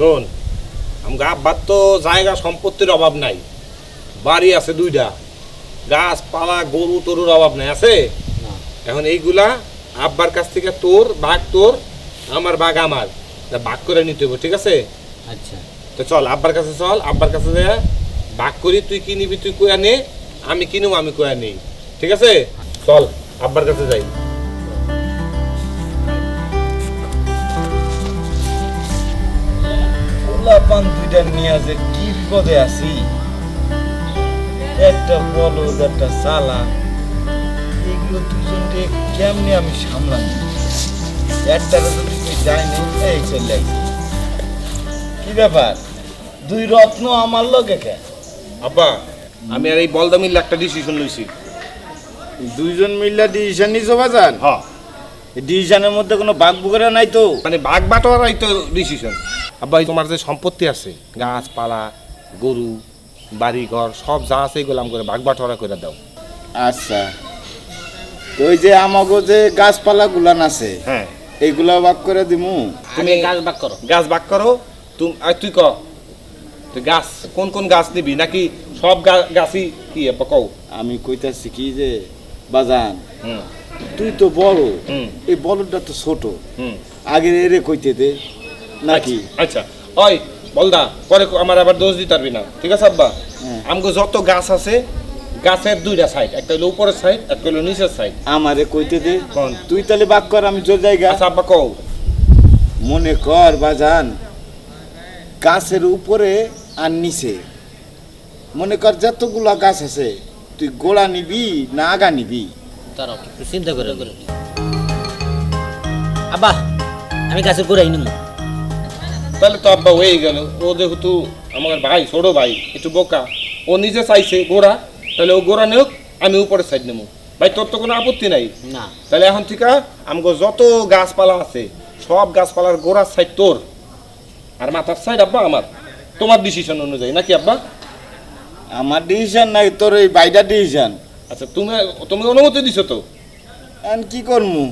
শোন, আমার আব্বার তো জায়গা সম্পত্তির অভাব নাই, বাড়ি আছে 2টা, গাছপালা গরু তরুর অভাব নাই, আছে। এখন এইগুলা আব্বার কাছ থেকে তোর ভাগ তোর, আমার ভাগ আমার, ভাগ করে নিতে হবে, ঠিক আছে? আচ্ছা তো চল আব্বার কাছে, চল আব্বার কাছে যা ভাগ করি, তুই কি নিবি তুই কয়া নে, আমি কিনুম আমি কয়া নেই, ঠিক আছে? চল আব্বার কাছে যাই। পোলাপান দুইটা নিয়ে যে কি বিপদে আছি, একটা বলদ একটা চালা, এগুলো দুজনকে কেমনে আমি সামলাম? একটারে যদি তুই যায়নি এই চলে আইছি। কি ব্যাপার, দুই রত্ন আমার লগে কে? আব্বা, আমি আর এই বলদা মিল্লা একটা ডিসিশন লইছি। দুইজন মিল্লা ডিসিশন নিছো বাজান? হ্যাঁ, এই ডিসিশনের মধ্যে কোনো বাঘ বুকেরা নাই তো? মানে ভাগ বাটোয়ারাই তো ডিসিশন। আব্বা, এই তোমার যে সম্পত্তি আছে, গাছপালা গরু বাড়ি ঘর সব যা আছে, এগুলো আম করে ভাগ বাটোয়ারা করে দাও। আচ্ছা, তো ওই যে আমাগো যে গাছপালা গুলান আছে, হ্যাঁ, এইগুলা ভাগ করে দিমু। তুমি গাছ বাক করো। গাছ ভাগ করো। তুই ক, তুই গাছ কোন কোন গাছ নিবি, নাকি সব গাছই কি আব্বা কও? আমি কইতাছি কি যে বাজান, হুম তুই তো বড়, হুম এই বলদটা তো ছোট, হুম আগে এরে কইতে দে নাকি? আচ্ছা, ওই বলদা পরে আমার আবার দোষ দিতে পারবি না, ঠিক আছে আব্বা? হ্যাঁ। আমগো যত গাছ আছে, গাছের 2টা সাইড, একটা হলো উপরের সাইড, একটা হলো নিচের সাইড। আমারে কইতে দে, কোন? তুই তাহলে ভাগ কর, আমি চলে যাই গা। আচ্ছা আব্বা কও। মনে কর বাজান, গাছের উপরে আর নিচে মনে কর যতগুলা গাছ আছে, তুই গোড়া নিবি না আগা নিবি? তারা একটু চিন্তা করে আব্বা, আমি গাছের গোড়াই নিব। তাহলে তো আব্বা হয়ে গেল। ও যেহেতু আমার ভাই, ছোট ভাই, একটু বোকা, ও নিজে চাইছে গোড়া, তাহলে ও গোড়া নেওক, আমি উপরের সাইড নেবো। ভাই তোর তো কোনো আপত্তি নাই? না। তাহলে এখন ঠিক আছে, আমগো যত গাছপালা আছে সব গাছপালার গোড়ার সাইড তোর, আর মাথার সাইড আব্বা আমার। তোমার ডিসিশন অনুযায়ী নাকি আব্বা? আমার ডিসিশন নাই, তোর এই বাইডা ডিসিশন। আচ্ছা, তুমি অনুমতি দিছো তো? আর কি করমু,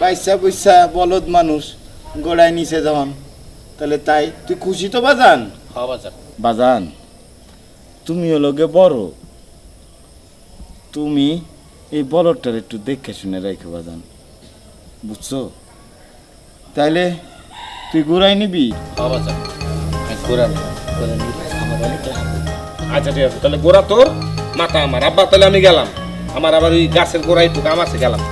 বাইসা বৈসা বলদ মানুষ গোড়ায় নিচে যখন, তাহলে তাই। তুই খুশি তো বাজান? হ্যাঁ বাজার। বাজান, তুমি লগে বড়, তুমি এই বলদটার একটু দেখে শুনে রাখো বাজান, বুঝছো? তাইলে তুই গোড়াই নিবি? হ্যাঁ বাজার, আমি গোড়া নিব। গোড়া নিলে আমার অনেক লাভ হবে। আচ্ছা ঠিক আছে, তাহলে গোড়া তোর মাথা আমার। আব্বা তাহলে আমি গেলাম, আমার আবার ওই গাছের গোড়ায় একটু কাম আছে, গেলাম।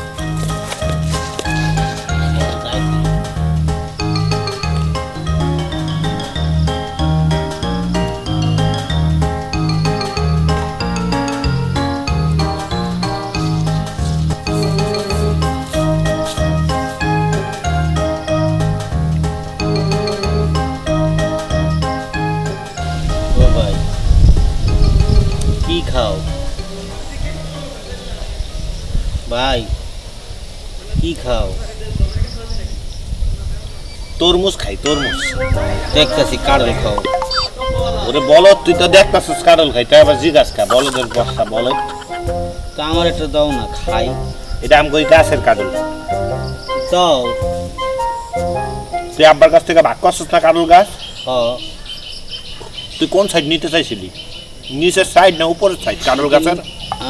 ও ভাই, কি খাও ভাই, কি খাও? তরমুজ খাই, তরমুজ। দেখতেছি কাঁড়ল খাও। ওরে বলদ, তুই তো দেখতাছিস কারল খাই, তাই আবার জিজ্ঞাস খা, বলদের বস্তা বলদ। তা আমার একটা দাও না, খাই। এটা আমি ওই গাছের কারল। দাও। তুই আব্বার কাছ থেকে ভাগ করছিস না কারল গাছ? হ, তুই কোন সাইড নিতে চাইছিলি, নিচের সাইড না উপরের সাইড কারল গাছের?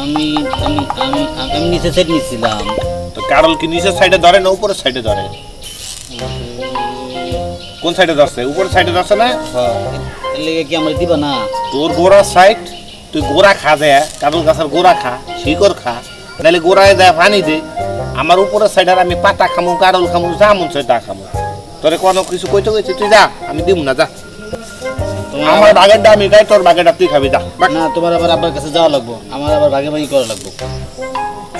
আমি আমি আমি আমি নিচে সেট নিছিলাম। তো কারল কি নিচের সাইডে ধরে না উপরের সাইডে ধরে? কোন সাইডে ধরছে? উপরের সাইডে ধরছে না? এর লেগে কি আমরা দিবা না? তোর গোড়ার সাইড, তুই গোড়া খা, দেয় কারল গাছের গোড়া খা, শিকড় খা, নাহলে গোড়ায় দেয় পানি দে। আমার উপরের সাইড আর আমি পাতা খামু, কারল খামু, যা মন চাই তা খামু। তোরে কোনো কিছু কইতে কইছে, তুই যা, আমি দিব না, যা। আমার বাগেরটা আমি খাই, তোর বাগেরটা তুই খাবি, যা। না, তোমার আবার আব্বার কাছে যাওয়া লাগবো, আমার আবার ভাগে ভাগি করা লাগবো।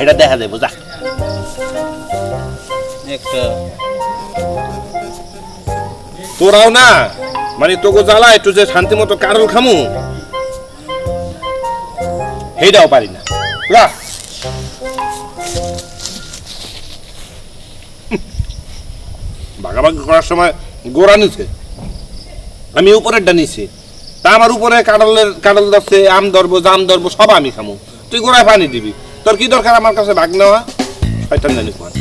এটা দেখা দেবো, যা। একটা তোরাও না, মানে তোকে জ্বালা একটু যে শান্তি মতো কারল খামু, সেইটাও পারি না, যা। ভাগাভাগি করার সময় গোড়া নিছে, আমি উপরেরটা নিছি, তা আমার উপরে কাঁঠাল ধরছে, আম ধরবো, জাম ধরবো, সব আমি খামু, তুই গোড়ায় পানি দিবি। তোর কি দরকার আমার কাছে ভাগ নেওয়া? শয়তান জানি কোন।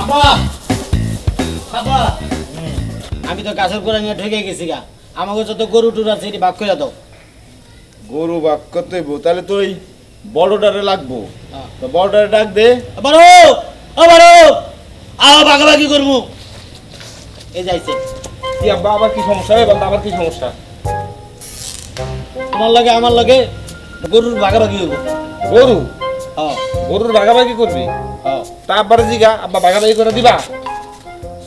আব্বা আব্বা আমি তো গাছের গোড়া নিয়ে ঢেকে গেছি গা, আমাকে যত গরু টুর আছে এটি ভাগ করে দাও। গরু বাক করতে হইব, তাহলে তো ওই বড়টারে লাগবো। হ্যাঁ। তো বড়টারে ডাক দে। বারো বারো আও ভাগাভাগি করবো। এই যাইছে কি আব্বা আবার কি সমস্যা হয় বলতো, আবার কি সমস্যা? তোমার লাগে আমার লাগে গরুর ভাগাভাগি হইব। গরু হ্যাঁ গরুর ভাগাভাগি করবি? হ্যাঁ তা আব্বার জিগা, আব্বা ভাগাভাগি করে দিবা?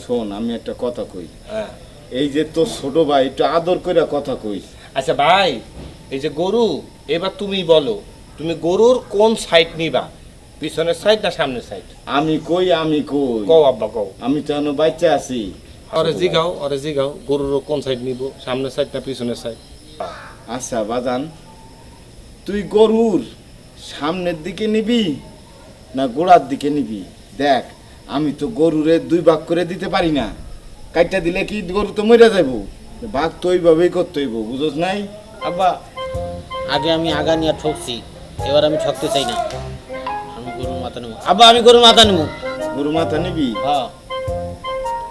শোন, আমি একটা কথা কই। হ্যাঁ। এই যে তোর ছোট ভাই, একটু আদর করে কথা কই। আচ্ছা ভাই, এই যে গরু, এবার তুমি বলো তুমি গরুর কোন সাইড নিবা, পিছনের সাইড না সামনের সাইড? আমি কই কও আব্বা কও। আমি তো এখনো বাচ্চা আছি। ওরে জিগাও গরুর কোন সাইড নিব, সামনের সাইড না পিছনের সাইড? আচ্ছা বাজান, তুই গরুর সামনের দিকে নিবি না গোড়ার দিকে নিবি? দেখ, আমি তো গরুরে 2 ভাগ করে দিতে পারি না। কাইটা দিলে কি গরু তো মরে যাবো। ভাগ তো ওইভাবেই করতে হইব, বুঝোস নাই? আব্বা, আগে আমি আগা নিয়ে ঠকছি, এবার আমি ঠকতে চাই না। আমি গরুর মাথা নেবো। আব্বা আমি গরুর মাথা নেবো। গরু মাথা নিবি? হ্যাঁ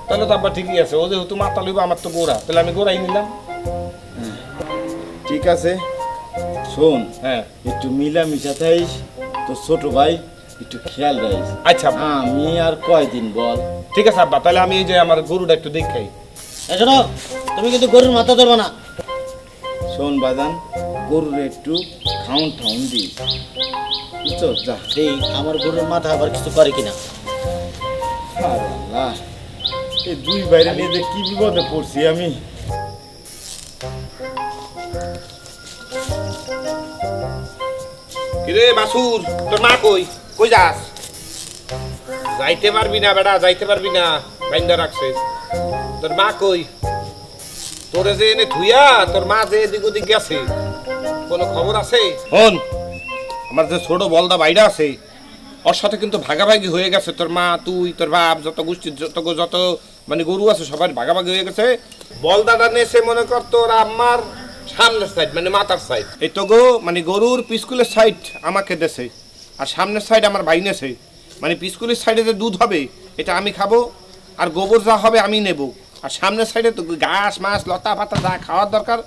তাহলে তো আব্বা ঠিকই আছে, ও যেহেতু মাথা লইব, আমার তো গোড়া, তাহলে আমি গোড়াই নিলাম। ঠিক আছে, শোন, হ্যাঁ একটু মিলামিশা থাইস। তো ছোট ভাই একটু খেয়াল রাখিস। আচ্ছা আব্বা, আমি আর কয়দিন বল? ঠিক আছে আব্বা, তাহলে আমি এই যে আমার গরুটা একটু দেখাই। এই শোনো, তুমি কিন্তু গরুর মাথা ধরবে না। শোন বাজান, গরুর একটু খাউন ঠাউন দিস, বুঝছো? যা। এই আমার গরুর মাথা আবার কিছু করে কিনা। আরে আল্লাহ, এই 2 বাইরে নিয়ে যে কি বিপদে পড়ছি আমি। কিরে বাসুর, তোর মা কই? কই যাস? যাইতে পারবি না বেটা, যাইতে পারবি না, বাইন্দা রাখছে। তোর মা কই? তোরে যে এনে ধুইয়া তোর মা যে এদিক ওদিক গেছে, কোনো খবর আছে? হন, আমার যে ছোট বলদা বাইরা আছে, ওর সাথে কিন্তু ভাগাভাগি হয়ে গেছে। তোর মা, তুই, তোর বাপ, যত গোষ্ঠীর যত মানে গরু আছে সবার ভাগাভাগি হয়ে গেছে। বলদাটা নেছে মনে কর তোর আম্মার সামনের সাইড, মানে মাথার সাইড। এই তো গো মানে গরুর পিস্কুলের সাইড আমাকে দেছে, আর সামনের সাইড আমার ভাই নেছে। মানে পিস্কুলের সাইডে যে দুধ হবে এটা আমি খাবো, আর গোবর যা হবে আমি নেব। আর সামনের সাইডে তো ঘাস মাছ লতা পাতা যা খাওয়ার দরকার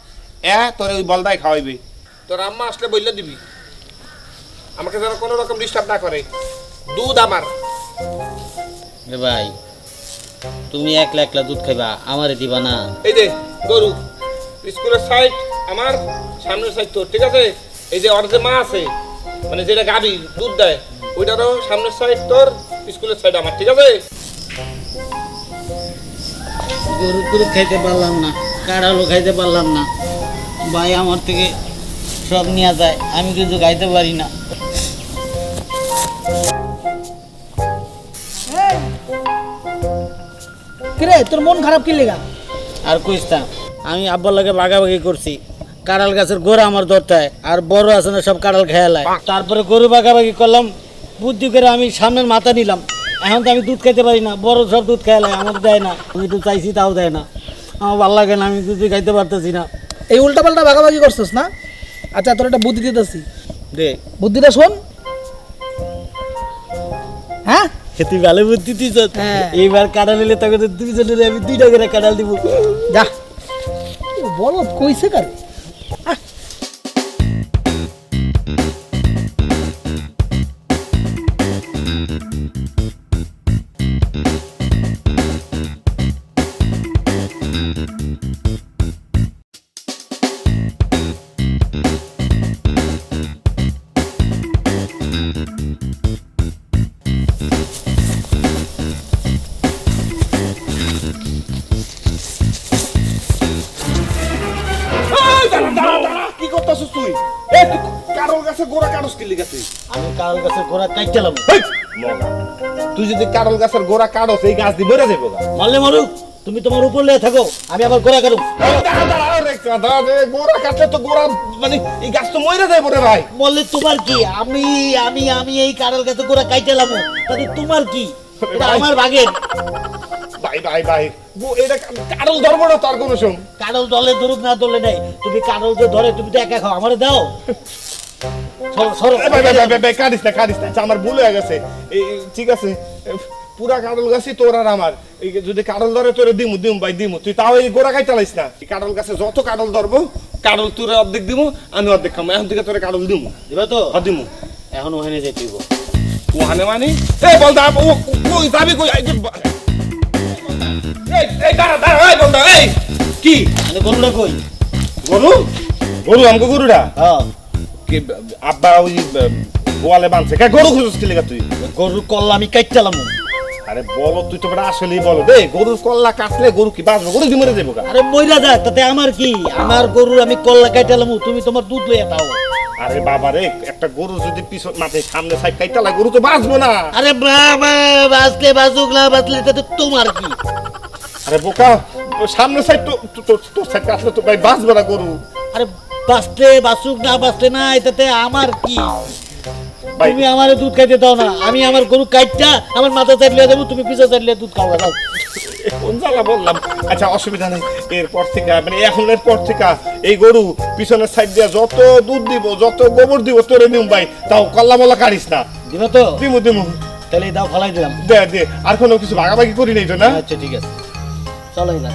তোর ওই বলদাই খাওয়াইবে। তোর আম্মা আসলে বললে দিবি, আমাকে যেন কোনো রকম ডিস্টার্ব না করে। দুধ আমার। রে ভাই, তুমি একলা একলা দুধ খাইবা, আমারে দিবা না। এই যে গরু স্কুলের সাইড আমার, সামনের সাইড তোর, ঠিক আছে? এই যে ওর যে মা আছে, মানে যেটা গাবি দুধ দেয়, ওইটারও সামনের সাইড তোর, স্কুলের সাইড আমার, ঠিক আছে? গরু টুরু খাইতে পারলাম না, কাঁড়ালও খাইতে পারলাম না। ভাই আমার থেকে সব নিয়ে যায়, আমি কিছু খাইতে পারি না। কিরে তোর মন খারাপ কি লেগা? আর কইস না, আমি আব্বার লাগে ভাগাভাগি করছি। কাঁড়াল গাছের গোড়া আমার ধরতে হয়, আর বড় আছে না সব কাঁড়াল খেয়ালায়। তারপরে গরু ভাগাভাগি করলাম, বুদ্ধি করে আমি সামনের মাথা নিলাম। এখন তো আমি দুধ খাইতে পারি না, বড় সব দুধ খেয়ালায়, আমাকে দেয় না। আমি তো চাইছি তাও দেয় না, আমার ভালো লাগে না, আমি দুধই খাইতে পারতেছি না। এই উল্টাপাল্টা ভাগাভাগি করছিস না? আচ্ছা তোর একটা বুদ্ধি দিতেছি, দে বুদ্ধিটা শোন। হ্যাঁ তুই ভালো বুদ্ধি দিস। হ্যাঁ। এইবার কাঁড়াল নিলে তখন দুইজনের আমি 2টা করে কাঁড়াল দিব। যা, বলো কইছে কারে? কি করতেছিস তুই? কারোর কাছে গোড়া কারোস কি লিগাছে? আমি কাঁড়াল গাছের গোড়া কাটলাম। তুই যদি কারোর গাছের গোড়া কাটস, এই গাছ দিয়ে মরে যাবো। মারলে মারুক, তুমি তোমার উপর লেগে থাকো, আমি আবার গোড়া কাটুক। গোড়া কাটলে তো গোড়া মানে এই গাছ তো মরে যাবো রে ভাই। বললে তোমার কি? আমি আমি আমি এই কাঁড়াল গাছের গোড়া কাটলাম, তাহলে তোমার কি? এটা আমার ভাগের। ভাই ভাই ভাই, এটা কারল ধরবো না তার কোনো সম। কাঁড়াল দলে ধরুক না ধরলে নাই, তুমি কাঁড়াল যে ধরে তুমি তো একা খাও, আমারে দাও। সরো সরো। ভাই ভাই ভাই ভাই, কাটিস না কাটিস না, আচ্ছা, আমার ভুল হয়ে গেছে। ঠিক আছে, পুরা কাঁঠাল গাছই তোর আর আমার এই যদি কাঁঠাল ধরে তোরে দিমু ভাই দিমু তুই তাও এই গোড়া খাই চালাইস না এই কাঁঠাল গাছে যত কাঁঠাল ধরবো কাঁঠাল তোরে অর্ধেক দিমু আমি অর্ধেক খামো এখন থেকে তোরে কাঁঠাল দিমু দিবা তো দিমু এখন ওখানে যেতে হইব। ওখানে মানে এই বল দা ও কই যাবি কই এই দাঁড়া দাঁড়া এই বল দা এই কি মানে গরুটা কই? গরু গরু আমগো গরুটা হ্যাঁ, কি আব্বা ওই গোয়ালে বাঁধছে কে গরু খুঁজছিস কি লেগা তুই গরুর কল্লা আমি কাটতালাম। আরে বলো তুই তো বেটা আসলেই বলো রে গরুর কল্লা কাটলে গরু কি বাঁচবে গরু কি মরে যাবো কা আরে মইরা যাক তাতে আমার কি? আমার গরুর আমি কল্লা কাটতালাম, তুমি তোমার দুধ লইয়া তাও। আরে বাবা রে একটা গরু যদি পিছন মাথায় সামনে সাইড কাইটালা গরু তো বাঁচবো না আরে বাবা, বাঁচলে বাঁচুক না বাঁচলে তাতে তোমার কি? আরে বোকা সামনে সাইড তো তোর সাইড কাটলে তো ভাই বাঁচবে না গরু আরে বাঁচলে বাঁচুক না বাঁচলে না এটাতে আমার কি? ভাই তুমি আমার দুধ খাইতে দাও না, আমি আমার গরু কাটটা আমার মাথা চাটলিয়ে দেবো, তুমি পিছনে চাটলিয়ে দুধ খাওয়া দাও। কোন জ্বালা বললাম আচ্ছা অসুবিধা নেই এরপর থেকে মানে এখনের পর থেকে এই গরু পিছনের সাইড দিয়ে যত দুধ দিব যত গোবর দিব তোরে দিম ভাই তাও কল্লা মল্লা কাটিস না দিবা তো? দিমু দিমু তাহলে এই দাও ফালাই দিলাম। দে দে আর কোনো কিছু ভাগাভাগি করি নাই তো না আচ্ছা ঠিক আছে, চলো এবার।